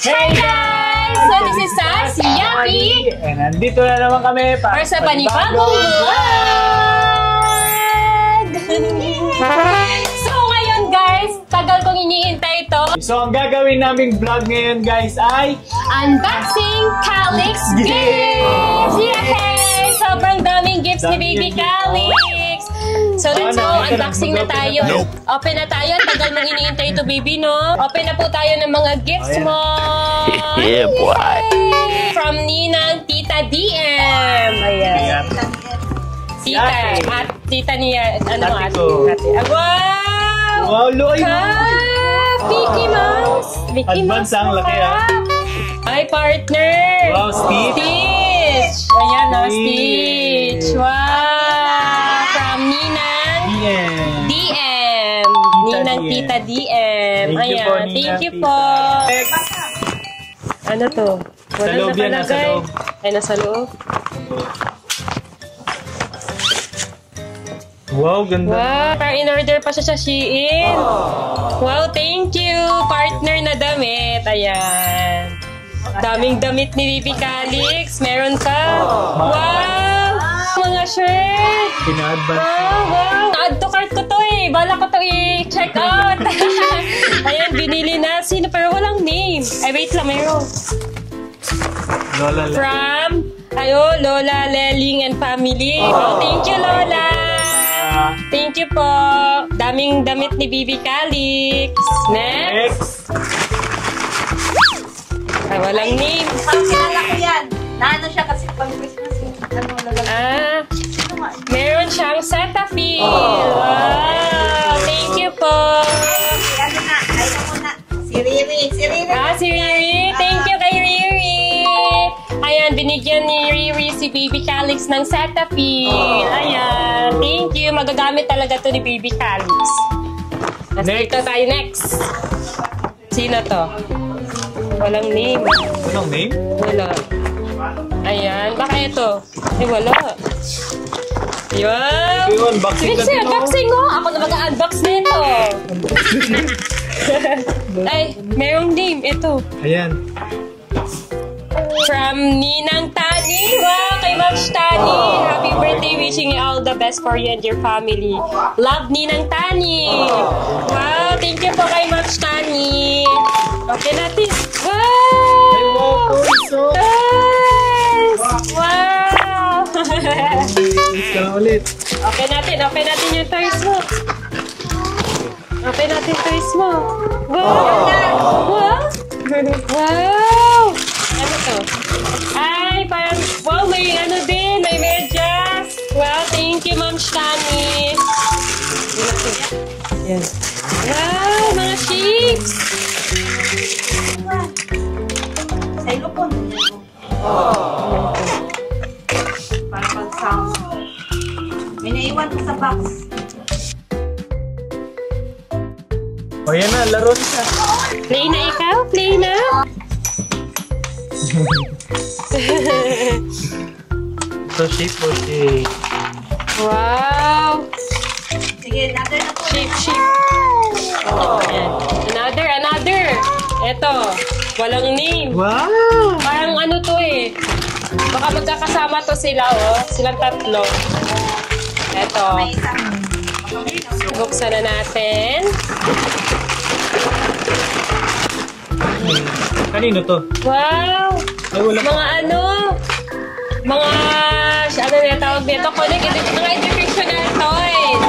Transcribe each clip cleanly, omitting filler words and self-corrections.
Hey guys! So this is Sass, Yaki! And nandito na naman kami para sa panibagong vlog! So ngayon guys, tagal kong iniintay ito. So ang gagawin naming vlog ngayon guys ay Unboxing Calix Gifts! Yay! Sobrang daming gifts ni Baby Calix! So let's go, unboxing na tayo. Open na tayo, tagal mong iniintay ito baby, no? Open na po tayo ng mga gifts mo. Yeah, boy. From Ninang Tita DM. Ayan. Tita. At tita niya, ano nga? Wow! Wow, loy! Mickey Mouse! Mickey Mouse. Advance ang laki ah. Ay, partner! Wow, Stitch! Stitch! Ayan na, Stitch! Wow! From Ninang DM. Ninang Tita DM. Ayan, thank you po. Ano to? Wala loob yan, nasa nakalagay. loob. Ay, nasa loob. Wow, ganda. Wow, parang in-order pa siya sa Shein. Wow, thank you, partner na damit. Ayan. Daming damit ni Baby Calix. Meron ka. Wow! Mga shirt. Pina-advance. Wow! Na-add to cart ko to eh. Bala ko to i-check out. Ayan, binili na. Sino? Pero walang name. Ay, wait lang, mayroon. Lola Lele. From, Lola Leling and family. Oh, thank you, Lola. Thank you po. Daming damit ni Baby Calix. Next. Ay, walang name. Kilala ko yan. Naano siya kasi pag Christmas. Meron siyang Cetaphil. Wow. Thank you po. Ano na? Ayaw mo na. Si Riri. Si Riri. Si Riri. Thank you kay Riri. Ayan, binigyan ni Riri si Baby Calix ng Cetaphil. Ayan. Thank you. Magagamit talaga to ni Baby Calix. Dito tayo next. Sino to? Walang name. Anong name? Wala. Ayan. Baka ito. Ay, wala. Yun. Unboxing Sige, unboxing mo. Ako na mag-unbox nito. Ay, merong name. Ito. Ayan. From Ninang Tani. Wow, kay Ma'am Tani. Happy birthday. Wishing you all the best for you and your family. Love, Ninang Tani. Wow, thank you po kay Ma'am Tani. Okay natin. Wow! Nice! Wow! Let's go ulit. Open natin yung toys mo. Open natin toys mo. Wow! Wow! Wow! Ano to? Ay, parang, wow, may ano din, may medyas. Wow, thank you, Ma'am Shani. Yan. Wow, mga sheets. Sa ilo po. Para pag-sound. May naiwan ko sa box. O yan na, laro na siya. Play na ikaw? Play na? So shape o shape. Wow! Sige, another na po. Shape. Oh, ayan. Another. Eto, walang name. Wow! Parang ano to eh. Baka magkakasama to sila, oh. Silang tatlo. Eto. May isang. Buksan na natin. Kanino to? Wow! Ay, wala pa. Mga na tawag dito? Mga educational toys.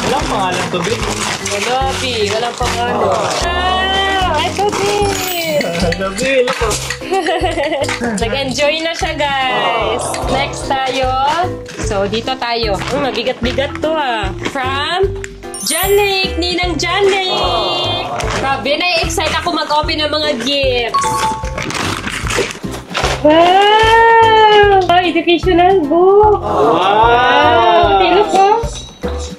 Walang pangalan to, Bill. Wala, P. Walang pangano. Ito, Bill. Bill, ako. Nag-enjoy na siya, guys. Next tayo. So, dito tayo. Mabigat-bigat to, From Janik. Ninang Janik. Grabe, na-excite ako mag-open ng mga gifts. Wow! Educational book. Wow! Tilo po.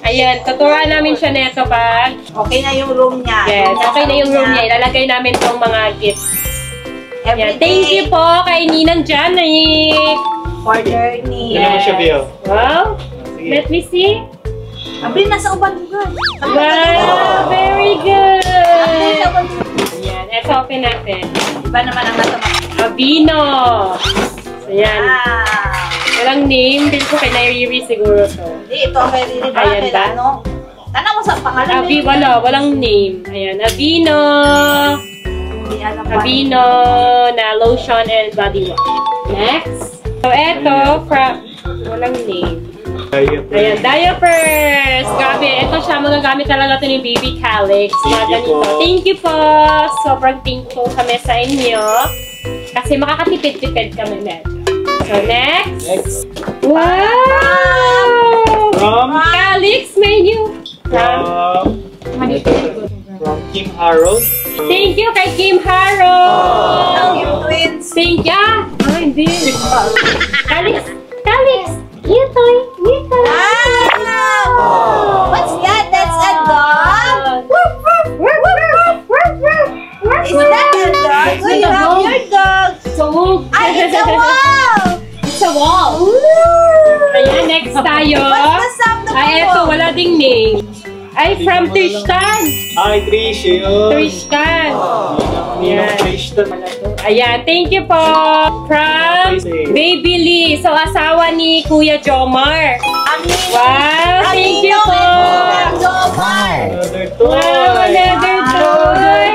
Ayan, tuturuan namin siya neto pag. Okay na yung room niya. Yes, okay na yung room niya. Ilalagay namin tong mga gifts. Ayan, thank you po kay Ninang Janik. For journey. Yan naman siya, Bill. Wow. Let me see. Abri, nasa uban lugar. Wow, very good. Abri, sa uban lugar. Yan. Ito, open natin. Iba naman ang nasa Avino. So, yan. Ah. Walang name. Din ko kay Nairiri siguro to. Hindi, ito kay Riri ba? Ayan ba? Ano? Tanaw mo sa pangalan. Walang name. Ayan, Avino. Hindi alam ba? Avino na lotion and body wash. Next. So, eto, walang name. Ayan, diapers! Grabe, ito siya, magagamit talaga ito ni Baby Calix. Mga ganito. Thank you po! Sobrang thankful kami sa inyo. Kasi makakatipid-tipid kami medyo. So, next. Wow! From Calix menu! From Kim Harold. Thank you kay Kim Harold! Yung twins. Thank you! Ah, hindi. Calix! New toy! Wow! What's that? That's a dog? Is that a dog? Oh, you have your dog. So, Ay, it's a wall! It's a wall. Ayan, next tayo. What's the sound of Ay, the eto, wall? wala ding name. Ay, from Trishtan. Ay, Trish, yun. Trishtan. Ninong Trish. Ayan, thank you po. From Baby Lee. So, asawa ni Kuya Jomar. Wow, thank you po. Another toy. Wow, another toy.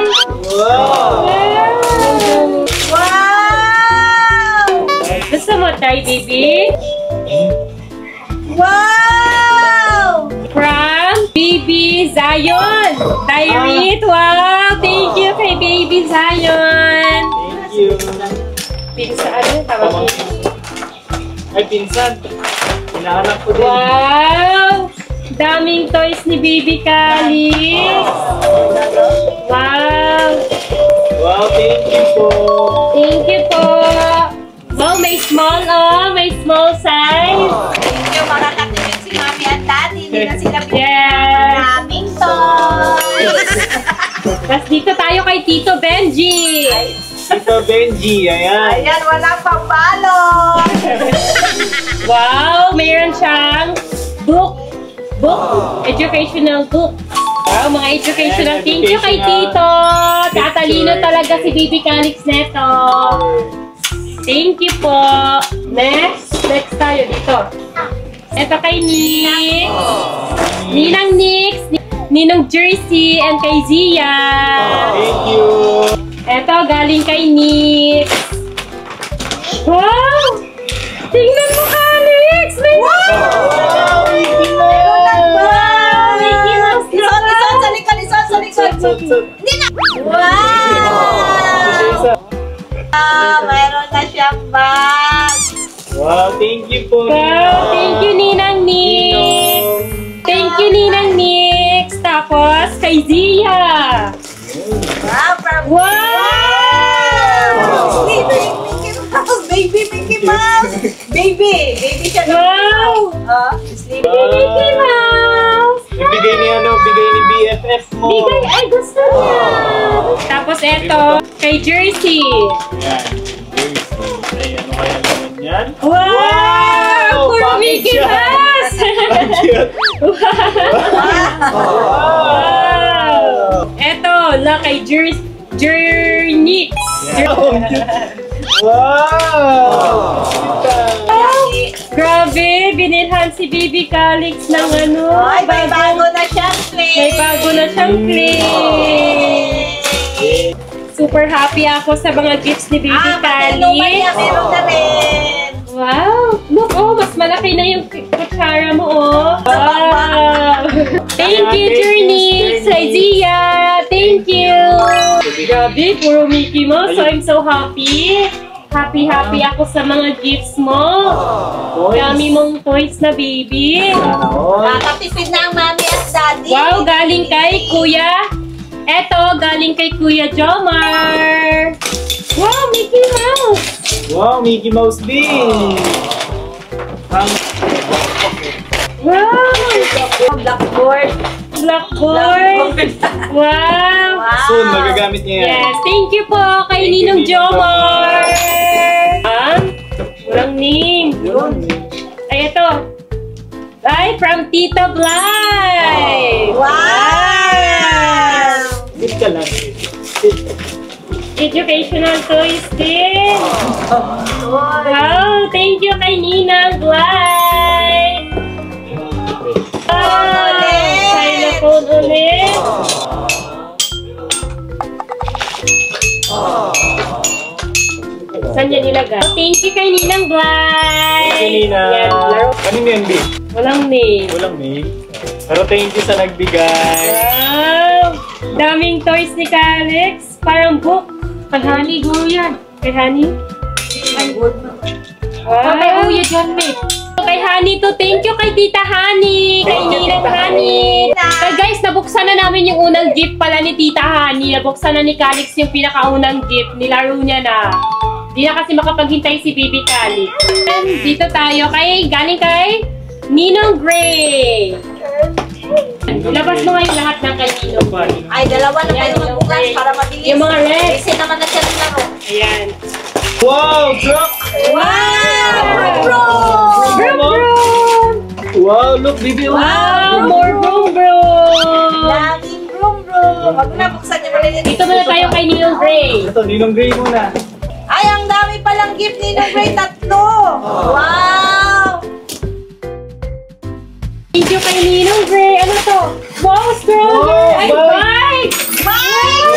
Wow. Wow! Gusto mo try, baby? Wow! From Baby Zion. Dirit. Wow, thank you kay Baby Zion. Thank you. Pinsa, ano? Tawag niya? Ay, pinsan. Hinahanap ko din. Wow! Daming toys ni Baby Calix. Wow! Wow, thank you po. Thank you po. Wow, may small, may small size. Thank you, makakatipid si Mami at Daddy. Hindi na sila Yes! maraming toys. Tapos dito tayo kay Tito Benji. Tito Benji, ayan. Ayan, wala pang balon. Wow, mayroon siyang book, educational book. Wow, mga educational. Thank you kay Tito. Tatalino talaga si Baby Calix neto. Thank you po. Next tayo dito. Ito kay Nix. Ninang Nix, Ninong Jersey, and kay Zia. Thank you. Ito, galing kay Nix. Wow! Tingnan mo, Calix! May Wow, Mickey Wow! Mickey Mouse na Lison, ba? lison, sa likod, lison, sa likod. Hindi na. Wow! Mayroon na siyang bag. Wow, thank you po. Wow! Thank you, Ninang Nix! Thank you, Ninang Nix! Tapos, kay Zia! Wow, from Wow! Sleeping Mickey Mouse. Baby Mickey Mouse. Baby siya na. Wow! Sleeping. Mickey Mouse! Bigay ni BFF mo. Bigay, ay gusto niya! Tapos eto, kay Jersey. Ayan. Ay, ano kaya naman yan? Wow! Puro Bakit Mickey siya? Mouse! Cute. Wow! Eto, kay Journey. Wow! Grabe, binilhan si Baby Calix ng ano. Ay, may bago na siyang play. May bago na siyang play. Super happy ako sa mga gifts ni Baby Calix. Meron na rin. Wow! Look, mas malaki na yung kutsara mo, Wow! Thank you, Journey! Zia! Thank you! Grabe, puro Mickey Mouse. So, I'm so happy. Happy ako sa mga gifts mo. Dami mong toys na, baby. Nakatipid na ang Mami at Daddy. Wow, galing kay Kuya. Eto, galing kay Kuya Jomar. Wow, Mickey Mouse! Wow, Mickey Mouse din! Wow! Blackboard. Wow! Soon, magagamit niya yan. Yes, thank you po kay Thank you, Ninong Tito Jomar. Walang name. Ay, ito. Ay, from Tita Blay. Wow! Sit ka lang. Educational toys din. Wow, thank you kay Ninang Glide. Xylophone ulit. Saan yan ilagay? Thank you kay Ninang Glide. Kanina. Yan, laro. Kanina yan, B? Walang name. Walang name. Pero thank you sa nagbigay. Wow! Daming toys ni Calix. Parang book. Kay Honey, go yan. Kay Honey? Wow! Kay Uya dyan, mate. Kay Honey to, thank you kay Tita Honey. Kay Ninang Honey. Kaya guys, nabuksan na namin yung unang gift pala ni Tita Honey. Nabuksan na ni Calix yung pinakaunang gift. Nilaro niya na. Di na kasi makapaghintay si Baby Calix. And dito tayo galing kay Ninong Gray. Labas mo ngayon lahat ng kay Ninong. Ay, dalawa na Yan, tayo magbukas para mabilis. Yung mga red. Kasi naman na siya naglaro. Ayan. Wow! Truck! Wow! Bro! Brum, brum! Wow! Look, baby! Wow! More brum, brum! Laging brum. Huwag na, buksan niyo mali. Dito muna tayo kay Ninong Gray. Ito, Ninong Gray muna. Ay, ang dami palang gift ni Ninong Gray. 3. Wow! Thank you kay Ninong Gray. Ano to? Wow, stroller! Wow, Ay, bike! bike!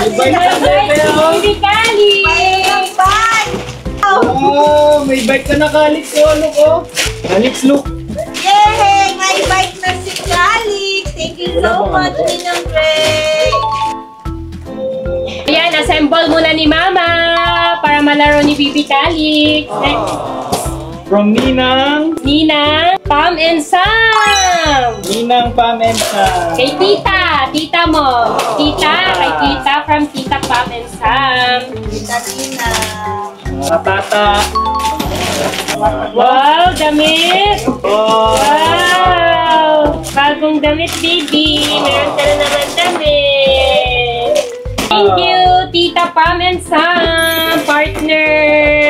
May bike May na bike si Baby Calix! Bye! Oh, may bike ka na, Calix. Oh, look, oh. Calix, look. Yay! May bike na si Calix. Thank you so much, Ninong Gray. Ayan, assemble muna ni Mama para malaro ni Baby Calix. Next, From Ninang. Pam and Sam! Ninang Pam and Sam. Kay Tita mo. Kay Tita from Tita Pam and Sam. Tita Tina. Mga tata. Wow, damit! Oh. Wow! Bagong damit, baby. Meron ka na naman damit. Thank you, Tita Pam and Sam, partner.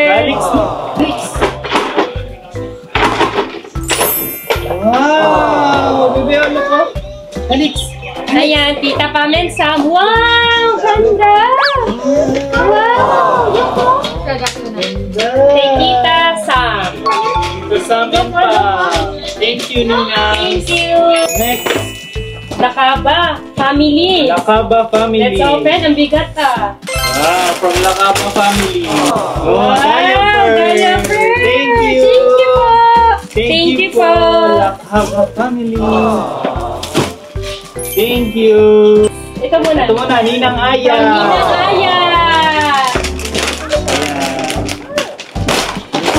Calix, look. Wow! Baby, oh, look, oh. Calix. Ayan, Tita Pam and Sam. Wow! Ganda! Wow! Yan po. Kay Tita Sam. Ito sa amin pa. Thank you, Nina. Thank you. Next. Lakaba, family. Lakaba family. Let's open. Ang bigat ah. Wow, from Lakaba family. Oh, Wow! Diaper! Thank you. Thank you po. Thank you po. Lakaba family. Thank you. Ito muna. Ito muna, Ninang Aya. From Ninang Aya.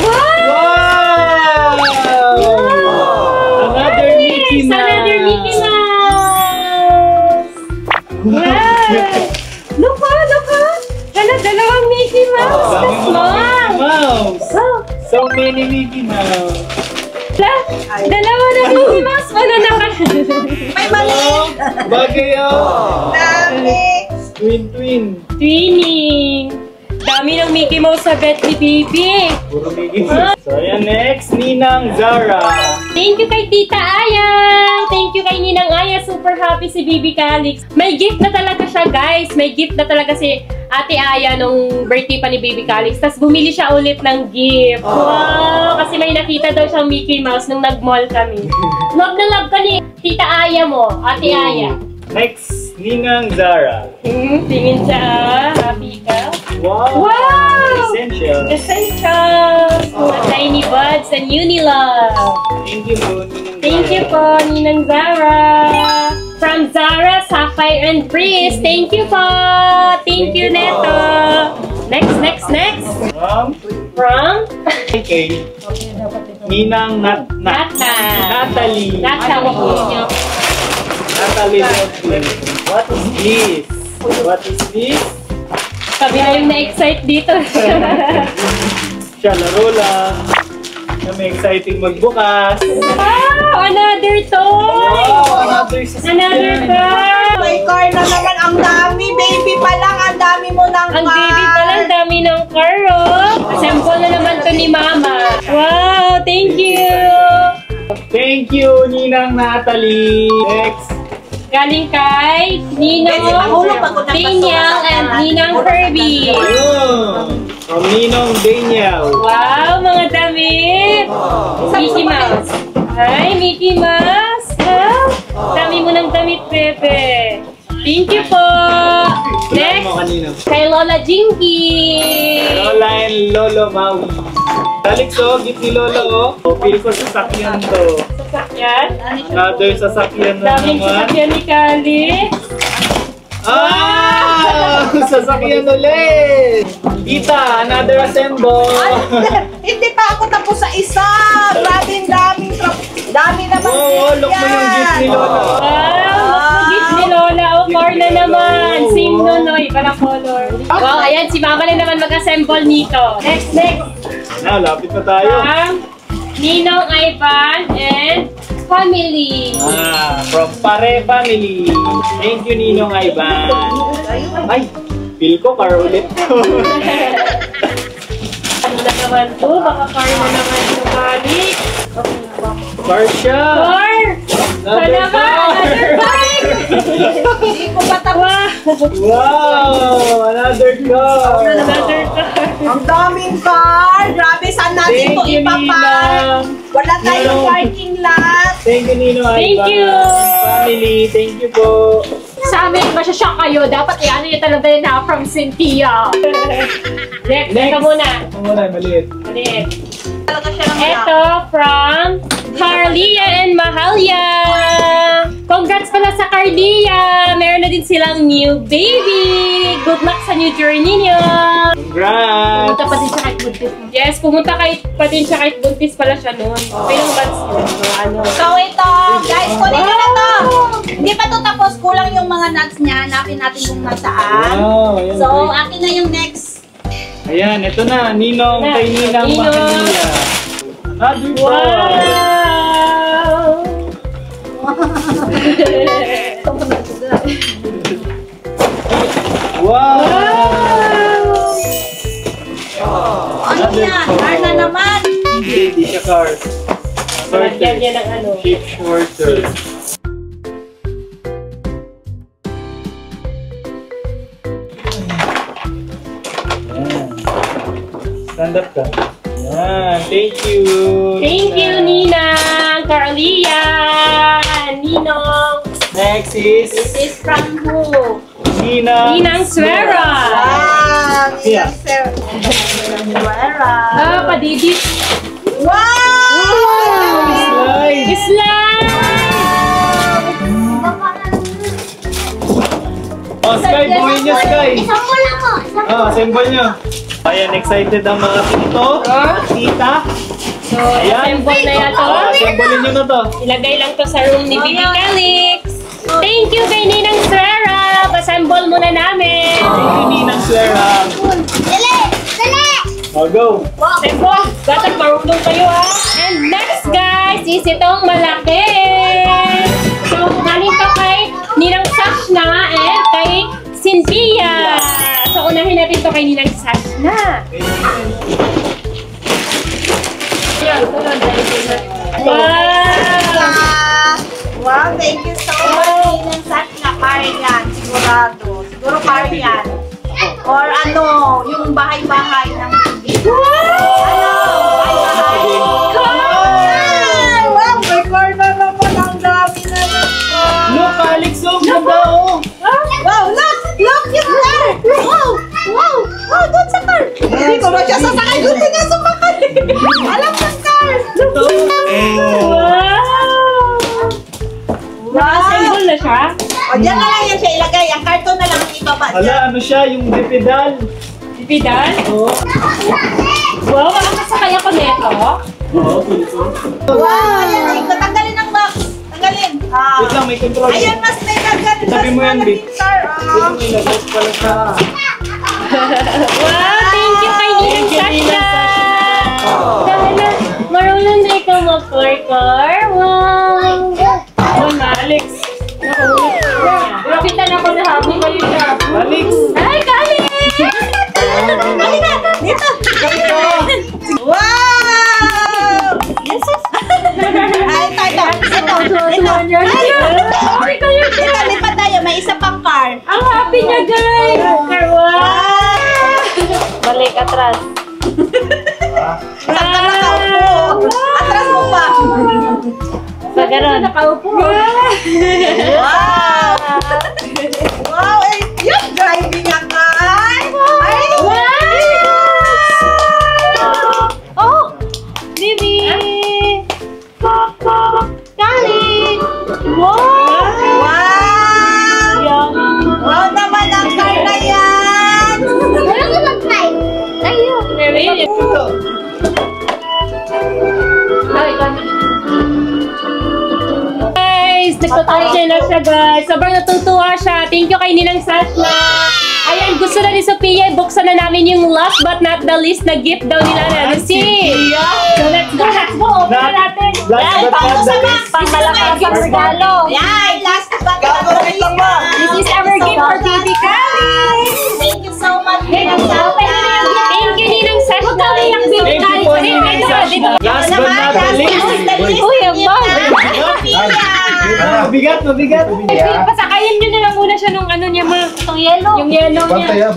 Wow! Another Mickey Mouse. Another Mickey Mouse. Wow! Look ah. Hala, dalawang Mickey Mouse. Dami That's mo ng Mickey long. Mouse. Wow. So many Mickey Mouse. Dalawa na Mickey Mouse. Wala na ka. May mali. Oh, bagay oh. Dami. Twin. Twinning. Dami ng Mickey Mouse sa bet ni Baby. Puro Mickey Mouse. So ayan, next, Ninang Zara. Thank you kay Tita Aya. Thank you kay Ninang Aya. Super happy si Baby Calix. May gift na talaga siya, guys. May gift na talaga si Ate Aya nung birthday pa ni Baby Calix. Tapos bumili siya ulit ng gift. Wow! Kasi may nakita daw siyang Mickey Mouse nung nag-mall kami. Love na love ka ni Tita Aya mo, Ate Aya. Next, Ninang Zara. Tingin siya. Happy ka? Wow! Wow! Essential. Essentials! Mga Tiny Buds and Unilove. Thank you po, Ninang Thank you po, Ninang Zara. From Zara, Sapphire and Breeze. Thank you po. Thank you, Neto. Next. From Okay. Ninang Natalie. Natalie Rodlin. What is this? Sabi na yung na-excite dito. Siya, laro lang. Kami exciting magbukas. Wow! Another toy! Wow! Another sasakyan. Another toy! May car na naman. Ang dami. Baby pa lang. Ang dami mo ng car. Ang baby pala, ang dami ng car, oh. Assemble na naman to ni Mama. Wow! Thank you! Thank you, Ninang Natalie. Next. Galing kay Ninong Daniel and Ninang Kirby. Ayun. From Ninong Daniel. Wow, mga damit! Mickey Mouse. Ay, Mickey Mouse! Ah, dami mo ng damit, Pepe. Thank you po! Next, kay Lola Jinky. Lola and Lolo Maui. Alex, oh, gift ni Lola, oh. O, feel ko sasakyan to. Sasakyan. Another sasakyan na Daming naman. sasakyan ni Kali. Ah! Sasakyan ulit! Tita, another assemble! Hindi pa ako tapos sa isa. Grabe, dami naman. Oo, look mo yung gift ni Lola. Wow! Gift ni Lola. O, car na naman. Same Nonoy. Parang color. Wow, ayan. Si Mama na naman mag-assemble nito. Next. Na, lapit na tayo. Ninong Ivan and family. From Pare Family. Thank you, Ninong Ivan. Ay, feel ko car ulit. Ano na naman to? Baka car na naman ito, Kali. Car siya. Car! Sana ba? Another bike! Hindi ko pa tapos. Wow! Another car. Another car. Ang daming car. Grabe, saan natin ito ipapark? Wala tayong parking lot. Thank you, Ninong Ivan. Thank you. Family, thank you po. Sa amin, masyashock kayo. Dapat i-ano nyo talaga yun na from Cynthia. Next. Ito muna. Ito muna, maliit. Maliit. Talaga siya ng Ito from Carlia and Mahalia. Congrats pala sa Carlia. Meron na din silang new baby. Good luck sa new journey niyo. Congrats! Pumunta pa din siya kahit buntis. Yes, pumunta pa din siya kahit buntis pala siya noon. Ilang months yun? So, ano? So ito, guys, kunin nyo na to. Hindi pa to tapos. Kulang yung mga nuts niya. Hanapin natin kung nasaan. Wow, ayan, So, guys. akin na yung next. Ayan, ito na. Ninong kay Ninang Ninong. Mahalia. Another Wow! Wow! Ano yan? Car na naman. Hindi siya car. Lagyan niya ng ano. Shape shorter. Ayan. Stand up ka. Ayan. Thank you. Thank you, Ninang, Carlia, Ninong. Next is This is from who? Ninang. Ninang Suera. Wow! Yeah. Ah, padidit. Wow! Slide. Islam! Oh, Sky, buhay niyo, Sky. Assemble niyo. Ayan, excited ang mga tito at tita. So, Ayan. assemble na yan to. Assemble niyo na to. Ilagay lang to sa room ni Bibi Calix. Thank you kay Ninang Suera. Assemble muna namin. Thank you, Ninang Suera. Oh, go. Assemble. Dapat marunong kayo ha. And next guys is itong malaki. So, galing to kay Ninang Sashna and kay Cynthia. So, unahin natin to kay Ninang Sashna. Wow! Wow, thank you so much. Ninang Sashna, pare yan. Sigurado. Siguro pare yan. Or ano, yung bahay-bahay ng Ano? Bahay-bahay. Wow, may car na naman. Ang dami na naman. Look, Alex, oh, ganda, oh. Wow, look! Look, yung car! Wow! Wow! Wow, doon sa car! Hindi ko ba siya sasakay? Doon din nga sumakay! Alam ng car! Wow! Naka-assemble na siya? O, diyan na lang yan siya ilagay. Ang karton na lang ang ibaba Ala, dyan. ano siya, yung dipedal. Pipidan? Oh. Wow, makakasakay ako neto. Oh, cool, cool. Wow! Ayan na ito. Tanggalin ang box. Tanggalin. Wait lang, may control. Ayan, mas may tanggalin. Sabi mo yan, Vic. Car. May labas pala siya. Wow, thank you kay Ninang Sashna! Dahil na, marunong na ikaw mag-car. Wow! Ayun na, Alex. Nakita na ako na happy kayo siya. Alex! Hi, Kali! Halika! Dito! Wow! Yes, yes. Ay, ito. Ito. Ito. Sorry kayo. Ito. Balik, atras. Saan ka nakaupo? Atras mo pa. Sa ganun. Nakaupo. Wow! Wow! Eh, yung driving ako! Ay! Oh! Bibi! Kali! Wow! Wow! Wow naman ang car na yan! Wala ko mag-try. Ayun. Very guys, nagtatouch na siya guys. Sobrang natutuwa siya. Thank you kay Ninang Sashna. Ayan, gusto na ni Sophia. Buksan na namin yung last but not the least na gift daw nila na receive. So let's go. Open na natin. Last but not the least. Pangmalakas ang regalo. Yan! Last but not the least! This is our gift for Baby Kali. Thank you so much! Thank you, Ninang Sashna. Thank you po, Ninang Sashna. Last but not the least. Uy, ang bag. Mabigat. Pasakayin nyo na lang muna siya nung ano niya, ma. Itong yellow. Yung yellow niya.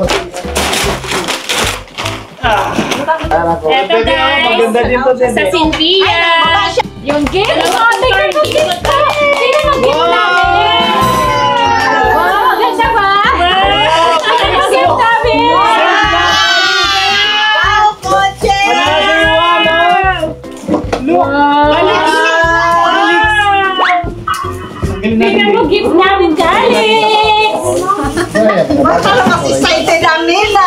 Eto guys, Maganda din to, sa Cynthia. Yung gift. Tingnan mo gift ka. Tingnan mo gift namin. Wow, ganda ba? Tingnan mo gift namin. Wow, kotse! Tingnan mo gift namin, Alex. Parang mas excited ang nila!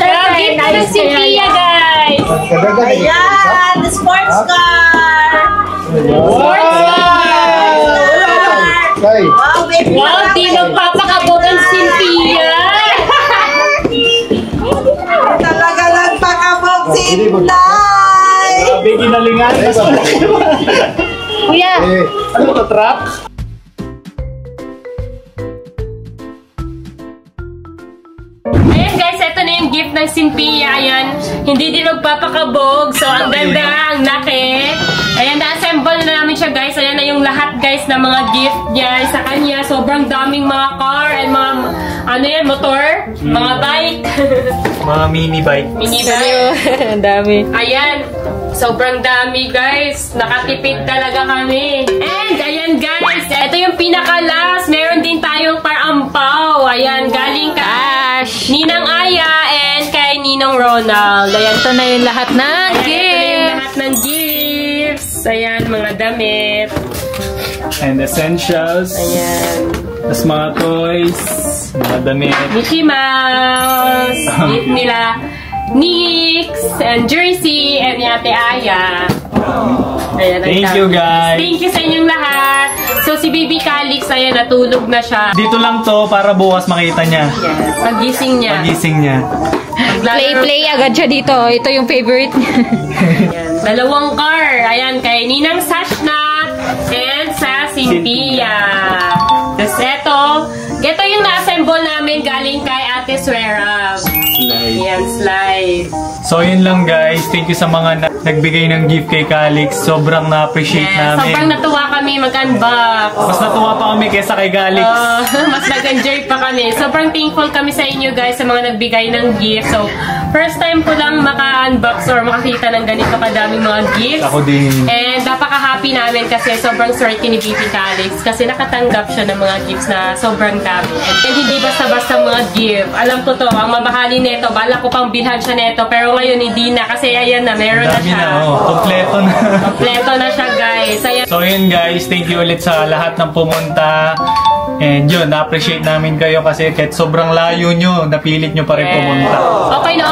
Yung gift ng Cynthia, guys. Ayan! Sports car! Sports car. Wow, baby! Wow, di magpapakabot ang Cynthia. Talaga nagpakabog si Inday! Grabe, ginalingan. Kuya. Ano to, trap? Ayan guys, ito na yung gift ng Cynthia. Ayan, hindi din magpapakabog. So, ang ganda, ang laki. Ayan, na-assemble na namin siya guys. Ayan na yung lahat guys ng mga gift niya sa kanya. Sobrang daming mga car and mga, ano yan, motor, mga bike. Mga mini bike. Mini bike. Ang dami. Ayan, sobrang dami guys. Nakatipid talaga kami. And ayan guys, ito yung pinaka-last. Meron din tayong parampaw. Ayan, galing kay Ninang Aya and kay Ninong Ronald. Ayan, ito na yung lahat ng gifts. Ito na yung lahat ng gifts. Ayan, mga damit. And essentials. Ayan. Tapos mga toys. Mga damit. Mickey Mouse. Gift nila. Nix and Jersey and Ate Aya. Ayan, Thank you guys. Thank you sa inyong lahat. So si Baby Calix, ayan, natulog na siya. Dito lang to para bukas makita niya. Yes. Pagising niya. Pagising niya. Play agad siya dito. Ito yung favorite niya. Ayan. Dalawang car. Ayan, kay Ninang Sashna and sa Cynthia. Tapos ito yung na-assemble namin galing kay Ate Suera. Slide. Ayan, slide. So yun lang guys. Thank you sa mga nagbigay ng gift kay Calix. Sobrang na-appreciate Yes, namin. sobrang natuwa kami mag-unbox. Mas natuwa pa kami kaysa kay Calix. Mas nag-enjoy pa kami. Sobrang thankful kami sa inyo guys sa mga nagbigay ng gift. So, first time ko lang maka-unbox or makakita ng ganito kadaming mga gifts. Ako din. And napaka-happy namin kasi sobrang swerte ni Baby Calix kasi nakatanggap siya ng mga gifts na sobrang dami. And hindi basta-basta mga gift. Alam ko to, ang mamahali nito, bala ko pang bilhan siya nito, pero ngayon hindi na kasi ayan na, meron na Dami siya. na, oh. Kompleto na. Kompleto na siya guys. Ayan. So yun guys, thank you ulit sa lahat ng pumunta. And yun, na-appreciate namin kayo kasi kahit sobrang layo nyo, napilit nyo pa rin pumunta.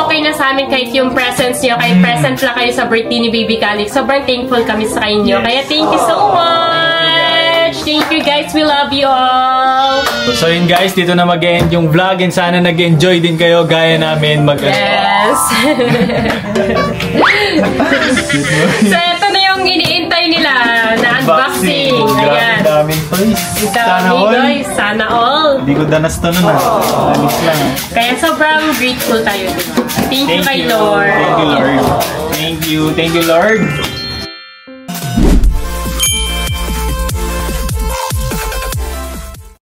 Okay na sa amin kahit yung presence nyo, kahit present lang kayo sa birthday ni Baby Calix. Sobrang thankful kami sa inyo. Kaya thank you so much! Thank you guys, we love you all! So yun guys, dito na mag-end yung vlog and sana nag-enjoy din kayo gaya namin Yes! So ito na yung iniintay nila na unboxing. Grabe Ayan. daming toys. Sana all. Guys, sana all. Hindi ko danas to nun ah. Alis lang. Kaya sobrang grateful tayo. Thank you kay Lord. Thank you Lord. Thank you Lord.